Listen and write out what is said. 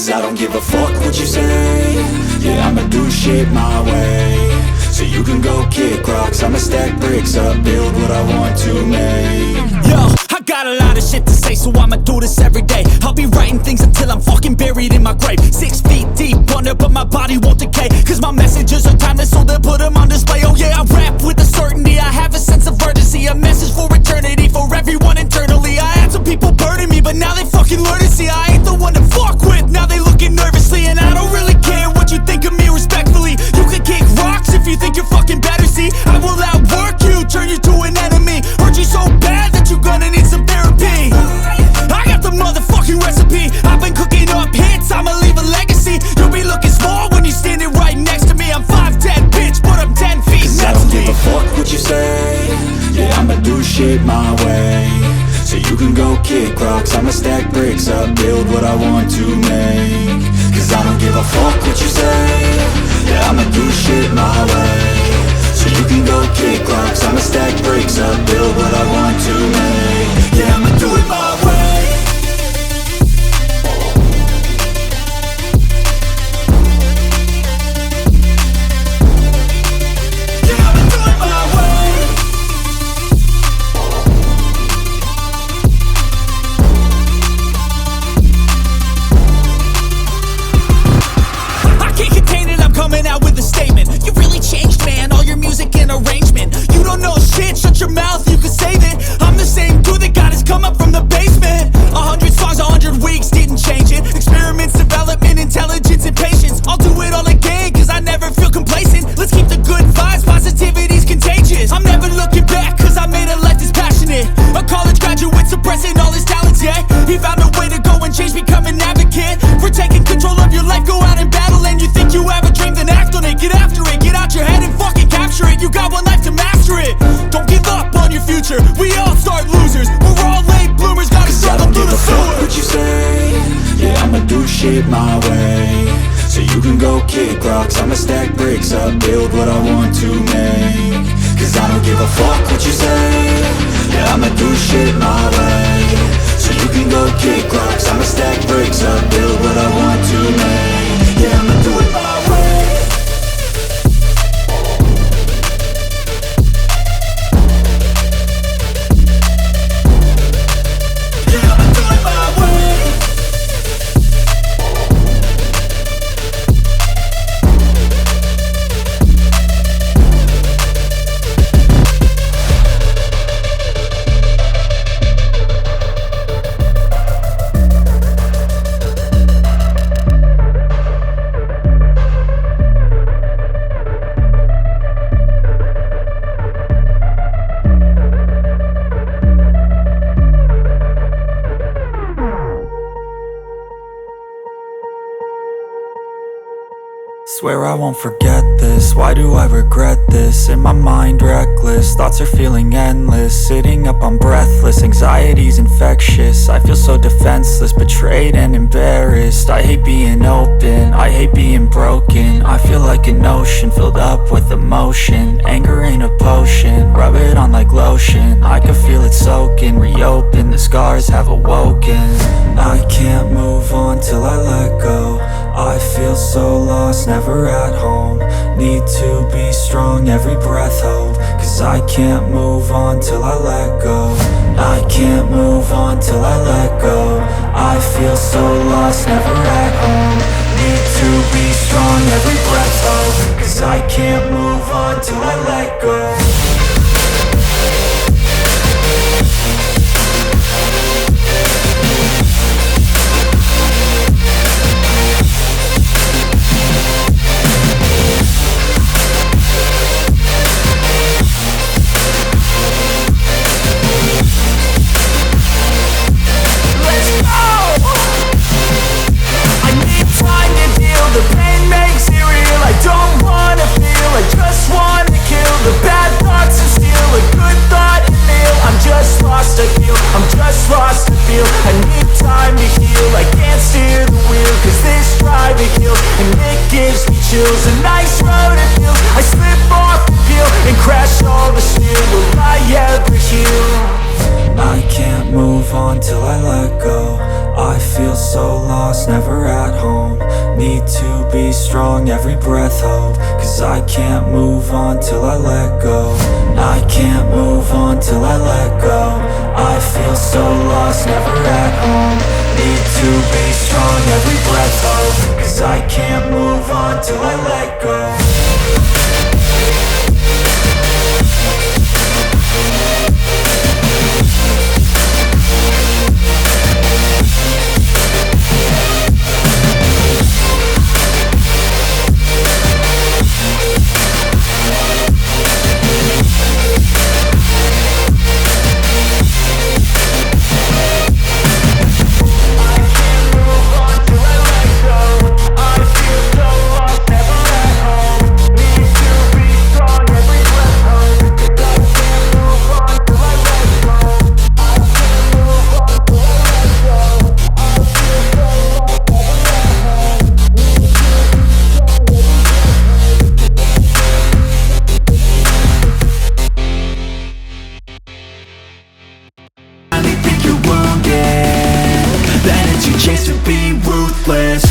Cause I don't give a fuck what you say. Yeah, I'ma do shit my way. So you can go kick rocks, I'ma stack bricks up, build what I want to make. Yo, I got a lot of shit to say, so I'ma do this every day. I'll be writing things until I'm fucking buried in my grave. 6 feet deep under, but my body won't decay. Cause my messages are timeless, so they'll put them on display. Oh yeah, I rap with a certainty, I have a sense of urgency. A message for eternity, for everyone internally. I had some people burning me, but now they fucking learn to see I ain't the one to fuck with, now they looking nervously. And I don't really care what you think of me, respectfully. You can kick rocks if you think you're fucking better, see. I will outwork you, turn you to an enemy. Hurt you so bad that you're gonna need some therapy. I got the motherfucking recipe. I've been cooking up hits, I'ma leave a legacy. You'll be looking small when you're standing right next to me. I'm 5'10", bitch, but I'm 10 feet Cause next I don't to give me. a fuck what you say. Yeah, I'ma do shit my way. So you can go kick rocks, I'ma stack bricks up, build what I want to make. Cause I don't give a fuck what you say. Yeah, I'ma do shit my way. So you can go kick rocks, I'ma stack bricks up, build what I want to make. Yeah, I'ma do it my way. Coming out with a statement. You really changed, man, all your music and arrangement. You don't know shit, shut your mouth, you can save it. I'm the same dude that got his come up from the basement. 100 songs, 100 weeks, didn't change it. Experiments, development, intelligence, and patience. I'll do it all again, cause I never feel complacent. Let's keep the good vibes, positivity's contagious. I'm never looking back, cause I made a life that's passionate. A college graduate suppressing all his talents, yeah. He found a way to go and change, become an advocate. For taking control of your life, go out and battle. And you think you have a dream, then act on it. Get after it, get out your head and fucking capture it. You got one life to master it. Don't give up on your future, we all start losers. We're all late bloomers, gotta struggle through the sewer. What you say? Yeah, I'ma do shit my way. So you can go kick rocks, I'ma stack bricks up, build what I want to make. Cause I don't give a fuck what you say. Yeah, I'ma do shit my way. So you can go kick rocks, I'ma stack bricks up, build what I want to make. Yeah, I'ma do it my way. Yeah, I'ma do it my way. Swear I won't forget this, why do I regret this? In my mind reckless, thoughts are feeling endless. Sitting up, I'm breathless, anxiety's infectious. I feel so defenseless, betrayed and embarrassed. I hate being open, I hate being broken. I feel like an ocean filled up with emotion. Anger ain't a potion, rub it on like lotion. I can feel it soaking, reopen, the scars have awoken. I can't move on till I let go. I feel so lost, never at home. Need to be strong, every breath hold. Cause I can't move on till I let go. I can't move on till I let go. I feel so lost, never at home. Need to be strong, every breath hold. Cause I can't move on till I let go. The pain makes it real, I don't wanna feel, I just wanna kill the bad thoughts and steal a good thought and feel. I'm just lost, I feel, I'm just lost, I feel. I need time to heal, I can't steer the wheel. Cause this drive to kill, and it gives me chills. A nice road it feels, I slip off the peel and crash all the steel. Will I ever heal? I can't move on till I let go. I feel so lost, never at home. Need to be strong, every breath hold. Cause I can't move on till I let go. I can't move on till I let go. I feel so lost, never at home. Need to be strong, every breath hold. Cause I can't move on till I let go. Chance to be ruthless.